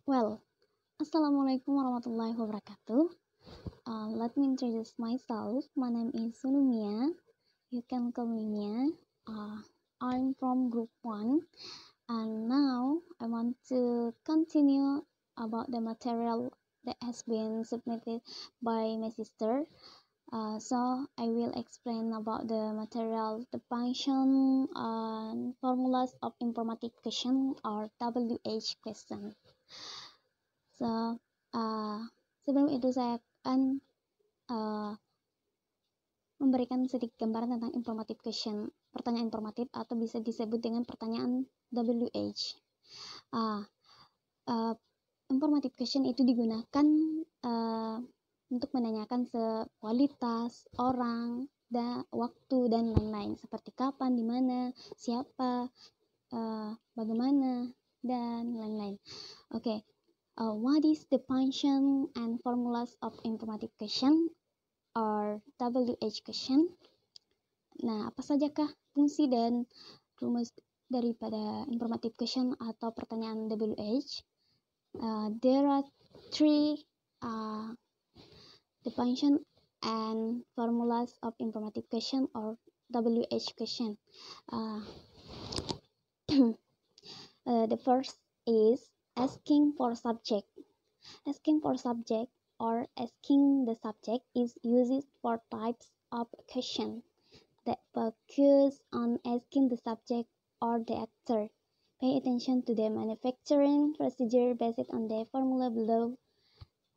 Well, Assalamualaikum warahmatullahi wabarakatuh. Let me introduce myself. My name is Sunumia. You can call me Mia. I'm from Group 1, and now I want to continue about the material that has been submitted by my sister. So I will explain about the material, the function, and formulas of informative question or WH question. So, sebelum itu saya akan memberikan sedikit gambaran tentang informative question, pertanyaan informatif atau bisa disebut dengan pertanyaan WH. Informative question itu digunakan untuk menanyakan kualitas orang, waktu dan lain-lain, seperti kapan, di mana, siapa, bagaimana, dan lain-lain. Oke. What is the function and formulas of informative question or WH question? Nah, apa sajakah fungsi dan rumus daripada informative question atau pertanyaan WH? There are three the function and formulas of informative question or WH question. The first is asking for subject. Asking for subject or asking the subject is used for types of question that focus on asking the subject or the actor. Pay attention to the manufacturing procedure based on the formula below.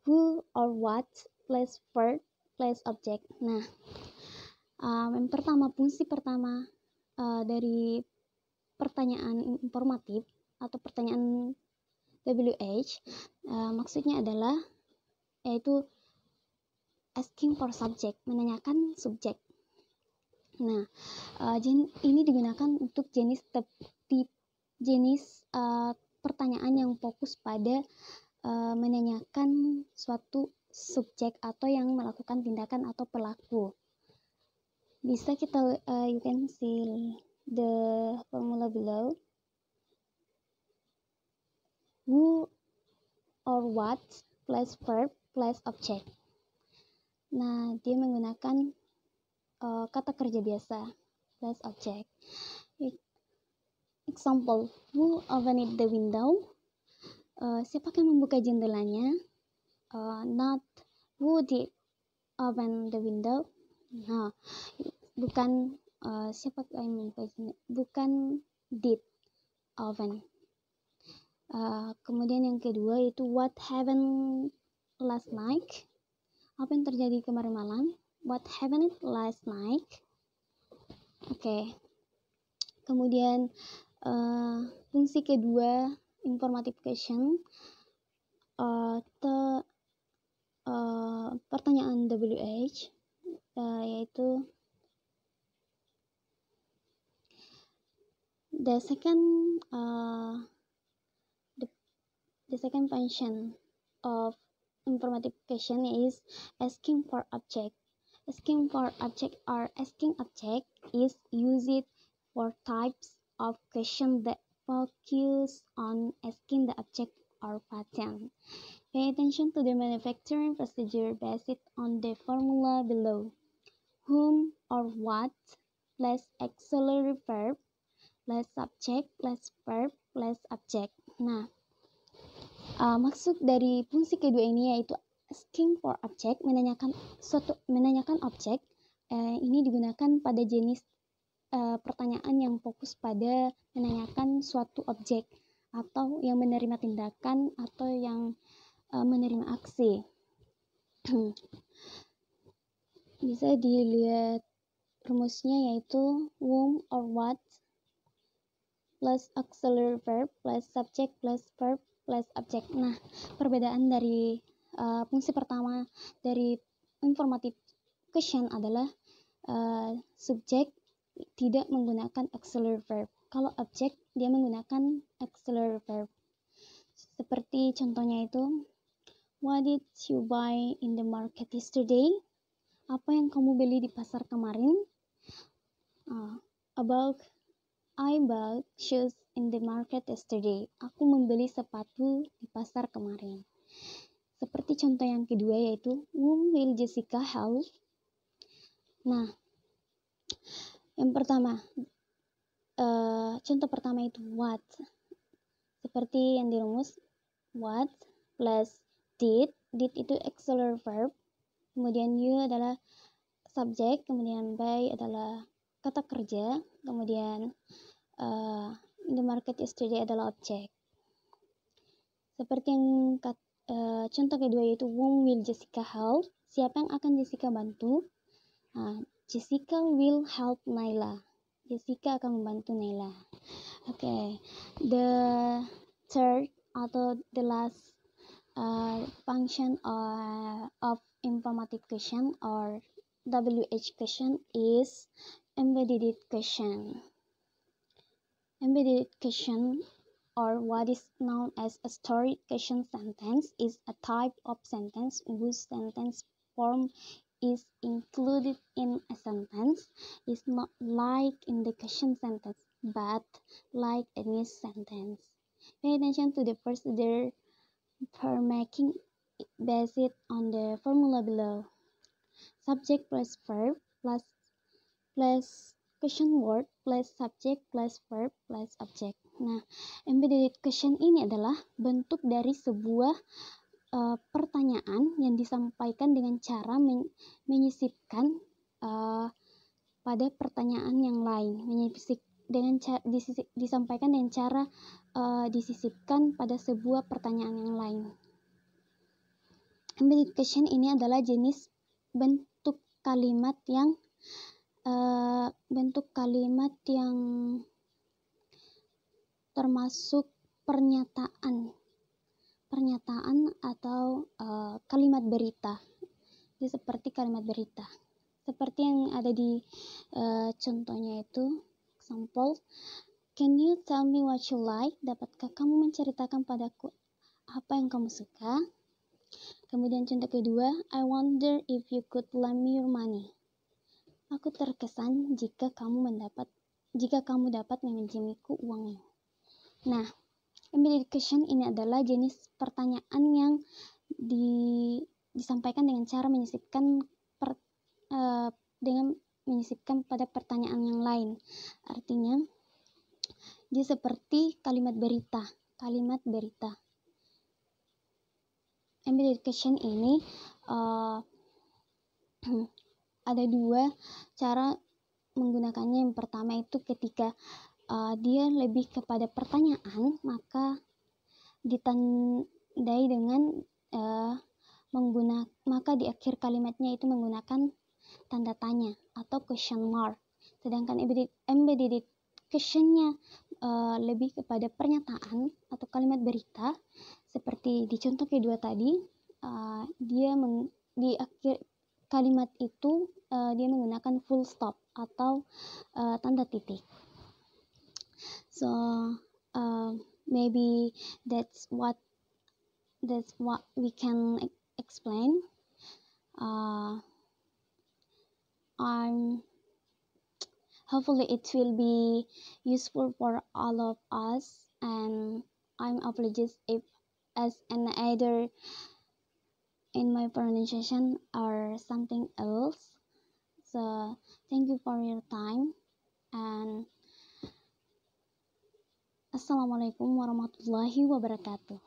Who or what plus verb plus object. Nah, yang pertama, fungsi pertama dari pertanyaan informatif atau pertanyaan WH maksudnya adalah yaitu asking for subject, menanyakan subjek. Nah, ini digunakan untuk jenis pertanyaan yang fokus pada menanyakan suatu subjek atau yang melakukan tindakan atau pelaku. Bisa kita you can see the formula below. Who or what plus verb plus object. Nah, dia menggunakan kata kerja biasa plus object. Example, who opened the window? Siapa yang membuka jendelanya? Not who did open the window. Nah, bukan siapa yang membuka jendelanya, bukan did open. Kemudian yang kedua itu what happened last night. Apa yang terjadi kemarin malam? What happened last night? Oke. Kemudian fungsi kedua informative question atau pertanyaan WH yaitu the second function of informative question is asking for object. Asking for object or asking object is used for types of question that focus on asking the object or pattern. Pay attention to the manufacturing procedure based on the formula below. Whom or what plus auxiliary verb plus subject plus verb plus object. Nah, maksud dari fungsi kedua ini yaitu asking for object, menanyakan objek. Ini digunakan pada jenis pertanyaan yang fokus pada menanyakan suatu objek atau yang menerima tindakan atau yang menerima aksi. Bisa dilihat rumusnya yaitu whom or what plus auxiliary verb plus subject plus verb plus object. Nah, perbedaan dari fungsi pertama dari informative question adalah subjek tidak menggunakan auxiliary verb. Kalau objek dia menggunakan auxiliary verb. Seperti contohnya itu, what did you buy in the market yesterday? Apa yang kamu beli di pasar kemarin? I bought shoes in the market yesterday. Aku membeli sepatu di pasar kemarin. Seperti contoh yang kedua yaitu whom will Jessica help? Nah, yang pertama, contoh pertama itu what. Seperti yang dirumus, what plus did itu auxiliary verb, kemudian you adalah subjek, kemudian by adalah kata kerja, kemudian in the market yesterday adalah objek. Seperti yang contoh kedua yaitu whom will Jessica help? Siapa yang akan Jessica bantu? Jessica will help Naila. Jessica akan membantu Naila. Okay, the third atau the last function of informative question or WH question is embedded question. Embedded question, or what is known as a story question sentence, is a type of sentence whose sentence form is included in a sentence. Is not like in the question sentence, but like any sentence. Pay attention to the procedure for making based on the formula below. Subject plus verb plus question word plus subject plus verb plus object. Nah, embedded question ini adalah bentuk dari sebuah pertanyaan yang disampaikan dengan cara menyisipkan pada pertanyaan yang lain, disampaikan dengan cara disisipkan pada sebuah pertanyaan yang lain. Embedded question ini adalah jenis bentuk kalimat yang termasuk pernyataan atau kalimat berita. Jadi seperti kalimat berita. Seperti yang ada di contohnya itu, example, can you tell me what you like? Dapatkah kamu menceritakan padaku apa yang kamu suka? Kemudian contoh kedua, I wonder if you could lend me your money. Aku terkesan jika kamu dapat meminjamiku uangnya. Nah, embedded question ini adalah jenis pertanyaan yang disampaikan dengan cara menyisipkan pada pertanyaan yang lain. Artinya, dia seperti kalimat berita. Embedded question ini ada dua cara menggunakannya. Yang pertama itu ketika dia lebih kepada pertanyaan, maka ditandai dengan maka di akhir kalimatnya itu menggunakan tanda tanya atau question mark. Sedangkan embedded question-nya lebih kepada pernyataan atau kalimat berita, seperti di contoh kedua tadi, di akhir kalimat itu dia menggunakan full stop atau tanda titik. So maybe that's what we can explain. Hopefully it will be useful for all of us, and I'm apologies if as an either in my pronunciation or something else. So thank you for your time, and Assalamualaikum warahmatullahi wabarakatuh.